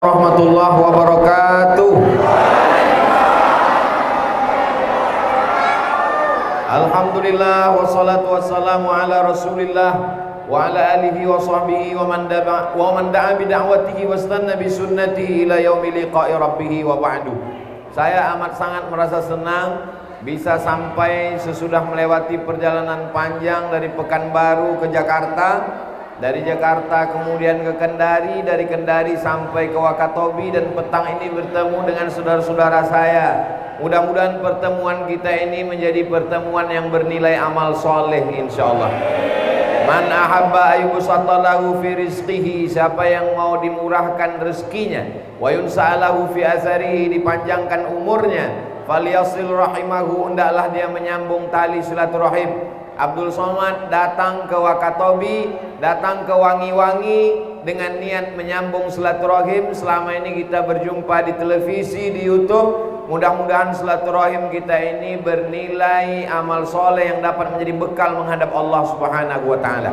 Warahmatullahi wabarakatuh. Alhamdulillah wassalatu wassalamu ala Rasulillah wa ala alihi wa sahbihi wa man da'a bi da'watihi wastanna bi sunnatihi ila yaumi liqa'i rabbih wa ba'du. Saya amat sangat merasa senang bisa sampai sesudah melewati perjalanan panjang dari Pekanbaru ke Jakarta, dari Jakarta kemudian ke Kendari, dari Kendari sampai ke Wakatobi, dan petang ini bertemu dengan saudara-saudara saya. Mudah-mudahan pertemuan kita ini menjadi pertemuan yang bernilai amal soleh insyaallah. Man ahabba ayyubsatallahu fi rizqihi, siapa yang mau dimurahkan rezekinya, wa yunsa'alahu fi azarihi, dipanjangkan umurnya, falyasil rahimahu, hendaklah dia menyambung tali silaturahim. Abdul Somad datang ke Wakatobi, datang ke Wangi-Wangi dengan niat menyambung silaturahim. Selama ini kita berjumpa di televisi, di YouTube. Mudah-mudahan silaturahim kita ini bernilai amal soleh yang dapat menjadi bekal menghadap Allah Subhanahu wa ta'ala.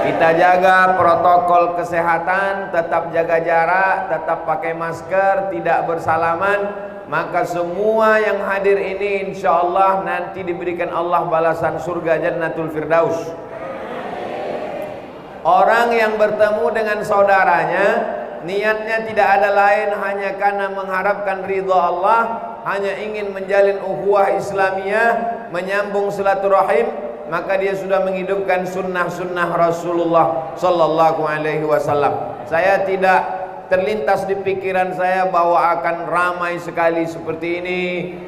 Kita jaga protokol kesehatan, tetap jaga jarak, tetap pakai masker, tidak bersalaman. Maka semua yang hadir ini insya Allah nanti diberikan Allah balasan surga Jannatul Firdaus. Orang yang bertemu dengan saudaranya, niatnya tidak ada lain hanya karena mengharapkan ridha Allah, hanya ingin menjalin ukhuwah Islamiyah, menyambung silaturahim, maka dia sudah menghidupkan sunnah-sunnah Rasulullah Sallallahu Alaihi Wasallam. Saya tidak terlintas di pikiran saya bahwa akan ramai sekali seperti ini,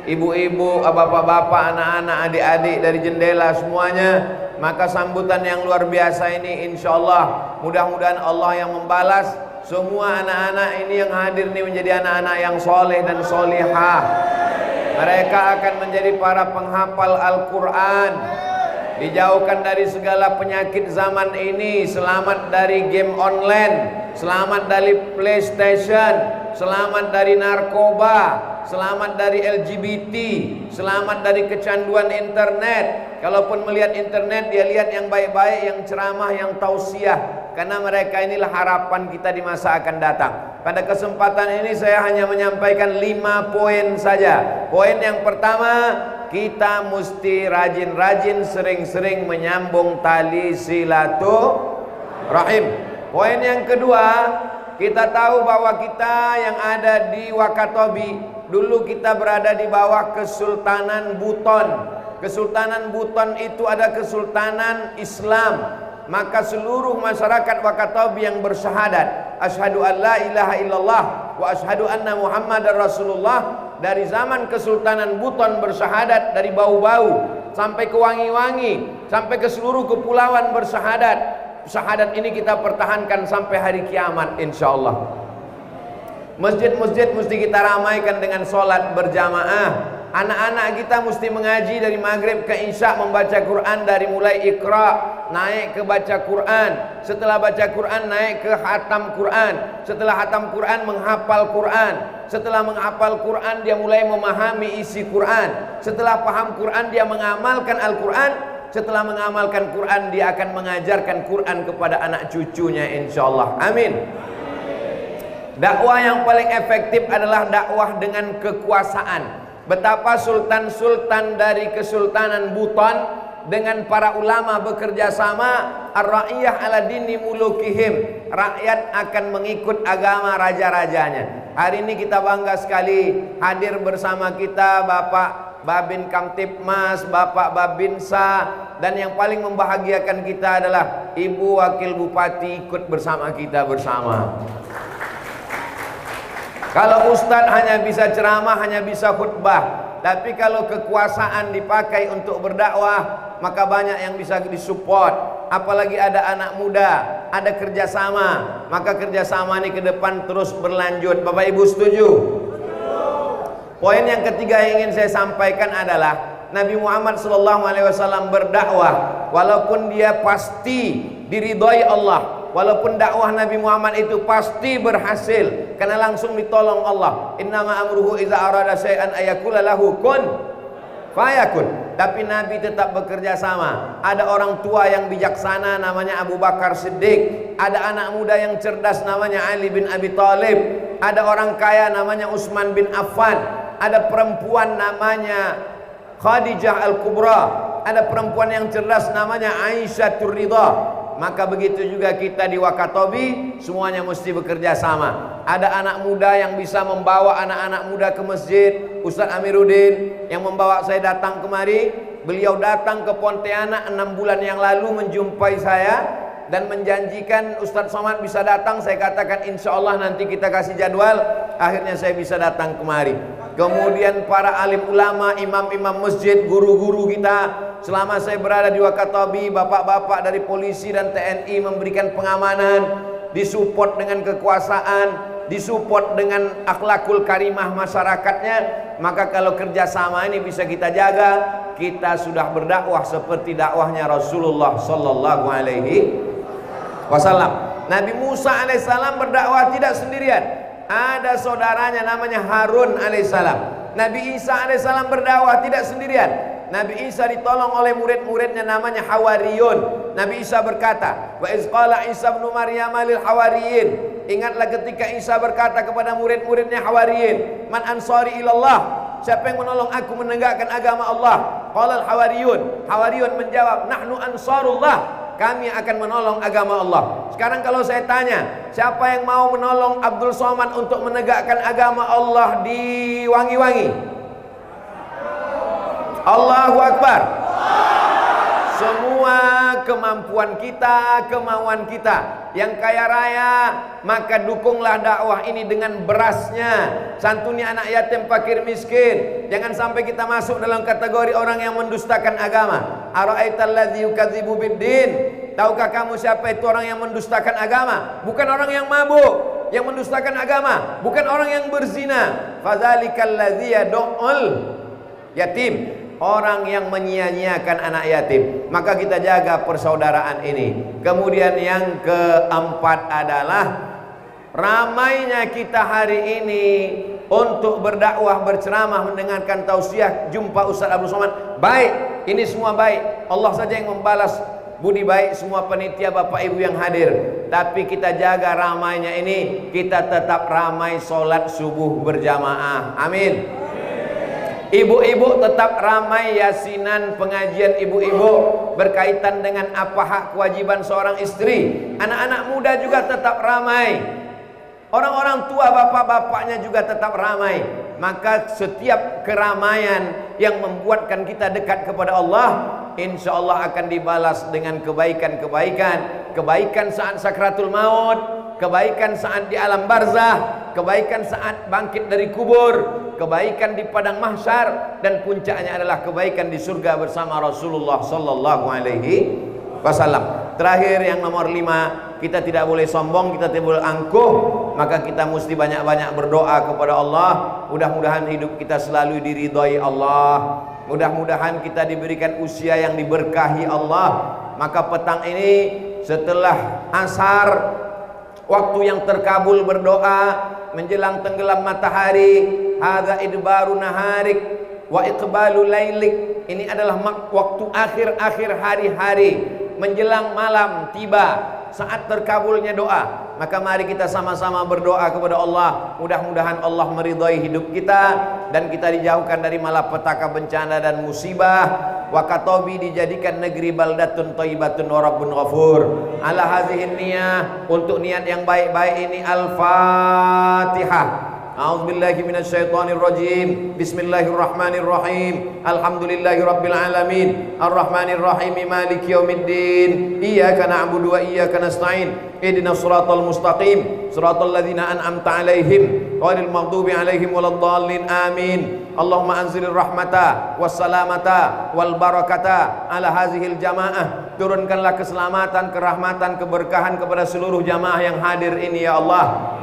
ibu-ibu, bapak-bapak, anak-anak, adik-adik dari jendela semuanya. Maka sambutan yang luar biasa ini insya Allah, mudah-mudahan Allah yang membalas semua anak-anak ini yang hadir ini menjadi anak-anak yang soleh dan solihah. Mereka akan menjadi para penghafal Al-Quran, dijauhkan dari segala penyakit zaman ini, selamat dari game online, selamat dari PlayStation, selamat dari narkoba, selamat dari LGBT, selamat dari kecanduan internet. Kalaupun melihat internet, dia lihat yang baik-baik, yang ceramah, yang tausiah, karena mereka inilah harapan kita di masa akan datang. Pada kesempatan ini saya hanya menyampaikan 5 poin saja. Poin yang pertama, kita mesti rajin-rajin sering-sering menyambung tali silaturahim. Poin yang kedua, kita tahu bahwa kita yang ada di Wakatobi, dulu kita berada di bawah Kesultanan Buton. Kesultanan Buton itu ada kesultanan Islam. Maka seluruh masyarakat Wakatobi yang bersyahadat asyhadu an la ilaha illallah wa asyhadu anna muhammadar rasulullah, dari zaman Kesultanan Buton bersyahadat, dari Bau-Bau sampai ke Wangi-Wangi, sampai ke seluruh kepulauan bersyahadat. Syahadat ini kita pertahankan sampai hari kiamat insyaallah. Masjid-masjid mesti kita ramaikan dengan sholat berjamaah. Anak-anak kita mesti mengaji dari maghrib ke isya, membaca Quran dari mulai Iqra naik ke baca Quran, setelah baca Quran naik ke hatam Quran, setelah hatam Quran menghafal Quran, setelah menghafal Quran dia mulai memahami isi Quran, setelah paham Quran dia mengamalkan Al-Quran, setelah mengamalkan Quran dia akan mengajarkan Quran kepada anak cucunya insyaallah. Amin. Dakwah yang paling efektif adalah dakwah dengan kekuasaan. Betapa sultan-sultan dari Kesultanan Buton dengan para ulama bekerja sama, ar-ra'iyah ala dini mulukihim, rakyat akan mengikut agama raja-rajanya. Hari ini kita bangga sekali hadir bersama kita Bapak Babin Kamtipmas, Bapak Babinsa, dan yang paling membahagiakan kita adalah Ibu Wakil Bupati ikut bersama kita bersama. Kalau ustadz hanya bisa ceramah, hanya bisa khutbah, tapi kalau kekuasaan dipakai untuk berdakwah, maka banyak yang bisa disupport. Apalagi ada anak muda, ada kerjasama, maka kerjasama ini ke depan terus berlanjut. Bapak Ibu setuju? Poin yang ketiga yang ingin saya sampaikan adalah Nabi Muhammad SAW berdakwah walaupun dia pasti diridhoi Allah. Walaupun dakwah Nabi Muhammad itu pasti berhasil karena langsung ditolong Allah. Innama amruhu iza arada syai'an ayakula lahu kun fayakun. Tapi Nabi tetap bekerja sama. Ada orang tua yang bijaksana namanya Abu Bakar Siddiq. Ada anak muda yang cerdas namanya Ali bin Abi Thalib. Ada orang kaya namanya Utsman bin Affan. Ada perempuan namanya Khadijah Al-Kubra. Ada perempuan yang cerdas namanya Aisyah Ridha. Maka begitu juga kita di Wakatobi, semuanya mesti bekerja sama. Ada anak muda yang bisa membawa anak-anak muda ke masjid. Ustaz Amiruddin yang membawa saya datang kemari. Beliau datang ke Pontianak 6 bulan yang lalu menjumpai saya dan menjanjikan Ustaz Somad bisa datang. Saya katakan insya Allah nanti kita kasih jadwal. Akhirnya saya bisa datang kemari. Kemudian para alim ulama, imam-imam masjid, guru-guru kita. Selama saya berada di Wakatobi, bapak-bapak dari polisi dan TNI memberikan pengamanan, disupport dengan kekuasaan, disupport dengan akhlakul karimah masyarakatnya. Maka kalau kerjasama ini bisa kita jaga, kita sudah berdakwah seperti dakwahnya Rasulullah Sallallahu Alaihi Wasallam. Nabi Musa alaihissalam berdakwah tidak sendirian. Ada saudaranya namanya Harun alaihissalam. Nabi Isa alaihissalam berdakwah tidak sendirian. Nabi Isa ditolong oleh murid-muridnya namanya Hawariyun. Nabi Isa berkata, wa iz qala Isa ibn Maryam lil hawariyin. Ingatlah ketika Isa berkata kepada murid-muridnya Hawariyin, man ansari ilallah, siapa yang menolong aku menegakkan agama Allah? Qala al hawariyun. Hawariyun menjawab, nahnu ansarullah, kami akan menolong agama Allah. Sekarang kalau saya tanya, siapa yang mau menolong Abdul Somad untuk menegakkan agama Allah di Wangi-Wangi? Allahu Akbar. Semua kemampuan kita, kemauan kita. Yang kaya raya, maka dukunglah dakwah ini dengan berasnya. Santuni anak yatim, fakir, miskin. Jangan sampai kita masuk dalam kategori orang yang mendustakan agama. Ara'aital ladzi yukadzibu biddin. Tahukah kamu siapa itu orang yang mendustakan agama? Bukan orang yang mabuk. Yang mendustakan agama bukan orang yang berzina. Fadzalikal ladzi yad'ul yatim. Orang yang menyia-nyiakan anak yatim. Maka kita jaga persaudaraan ini. Kemudian yang keempat adalah ramainya kita hari ini untuk berdakwah, berceramah, mendengarkan tausiah, jumpa Ustaz Abdul Somad. Baik, ini semua baik. Allah saja yang membalas budi baik semua penitia Bapak Ibu yang hadir. Tapi kita jaga ramainya ini. Kita tetap ramai sholat subuh berjamaah. Amin. Ibu-ibu tetap ramai yasinan, pengajian ibu-ibu berkaitan dengan apa hak kewajiban seorang istri. Anak-anak muda juga tetap ramai. Orang-orang tua bapak-bapaknya juga tetap ramai. Maka setiap keramaian yang membuatkan kita dekat kepada Allah, insya Allah akan dibalas dengan kebaikan-kebaikan. Kebaikan saat sakratul maut, kebaikan saat di alam barzah, kebaikan saat bangkit dari kubur, kebaikan di padang mahsyar, dan puncaknya adalah kebaikan di surga bersama Rasulullah Sallallahu Alaihi Wasallam. Terakhir yang nomor 5, kita tidak boleh sombong, kita tidak boleh angkuh. Maka kita mesti banyak-banyak berdoa kepada Allah. Mudah-mudahan hidup kita selalu diridhai Allah. Mudah-mudahan kita diberikan usia yang diberkahi Allah. Maka petang ini setelah asar, waktu yang terkabul berdoa menjelang tenggelam matahari, hadza idbaru naharik wa iqbalu lailik. Ini adalah waktu akhir-akhir hari-hari menjelang malam tiba, saat terkabulnya doa. Maka mari kita sama-sama berdoa kepada Allah. Mudah-mudahan Allah meridhai hidup kita dan kita dijauhkan dari malapetaka, bencana dan musibah. Wakatobi dijadikan negeri baldatun thayyibatun wa rabbun ghafur. Ala hadhihi niyah, untuk niat yang baik-baik ini, Al-Fatihah. A'udzubillahi minasyaitonirrajim. Bismillahirrahmanirrahim. Alhamdulillahirabbil alamin. Arrahmanirrahim. Maliki yaumiddin. Iyyaka na'budu wa iyyaka nasta'in. Ihdinas siratal mustaqim. Siratal ladzina an'amta 'alaihim ghairil maghdubi 'alaihim waladdallin. Amin. Allahumma anzilir rahmata wassalamata wal barakata ala hazihil jamaah. Turunkanlah keselamatan, kerahmatan, keberkahan kepada seluruh jamaah yang hadir ini ya Allah.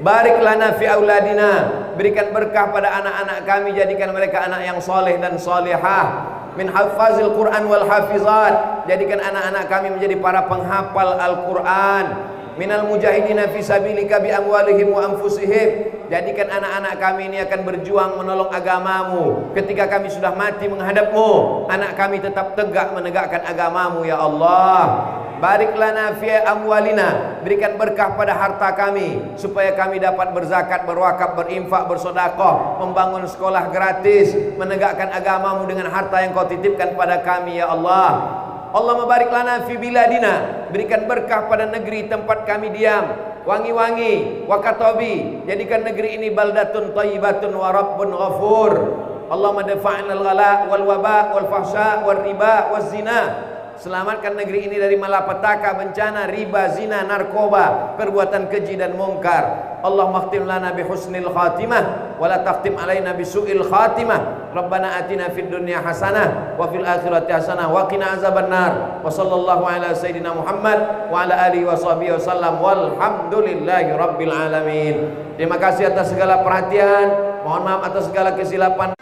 Barik lana fi auladina, berikan berkah pada anak-anak kami, jadikan mereka anak yang soleh dan solehah. Min hafazil Quran wal hafizat, jadikan anak-anak kami menjadi para penghafal Al-Quran. Minal mujahidina fi sabilika bi amwalihim wa anfusihim, Jadikan anak-anak kami ini akan berjuang menolong agamamu. Ketika kami sudah mati menghadapmu, anak kami tetap tegak menegakkan agamamu ya Allah. Barik lana fi amwalina, berikan berkah pada harta kami supaya kami dapat berzakat, berwakaf, berinfak, bersedekah, membangun sekolah gratis, menegakkan agamamu dengan harta yang kau titipkan pada kami ya Allah. Allahumma barik lana fi biladina, berikan berkah pada negeri tempat kami diam, wangi-wangi, wakatobi, jadikan negeri ini baldatun thayyibatun wa rabbun ghafur. Allahumma dafa'na al-ghala wal waba wal fahsya wal riba waz zina, selamatkan negeri ini dari malapetaka, bencana, riba, zina, narkoba, perbuatan keji dan mungkar. Allahumma khtim lana bi husnil khatimah wa la takhtim alaina bi su'il khatimah. Rabbana atina fid dunya hasanah wa fil akhirati hasanah wa qina azabannar. Wa sallallahu ala sayyidina Muhammad wa ala alihi wa sahbihi wasallam walhamdulillahi rabbil alamin. Terima kasih atas segala perhatian. Mohon maaf atas segala kesilapan.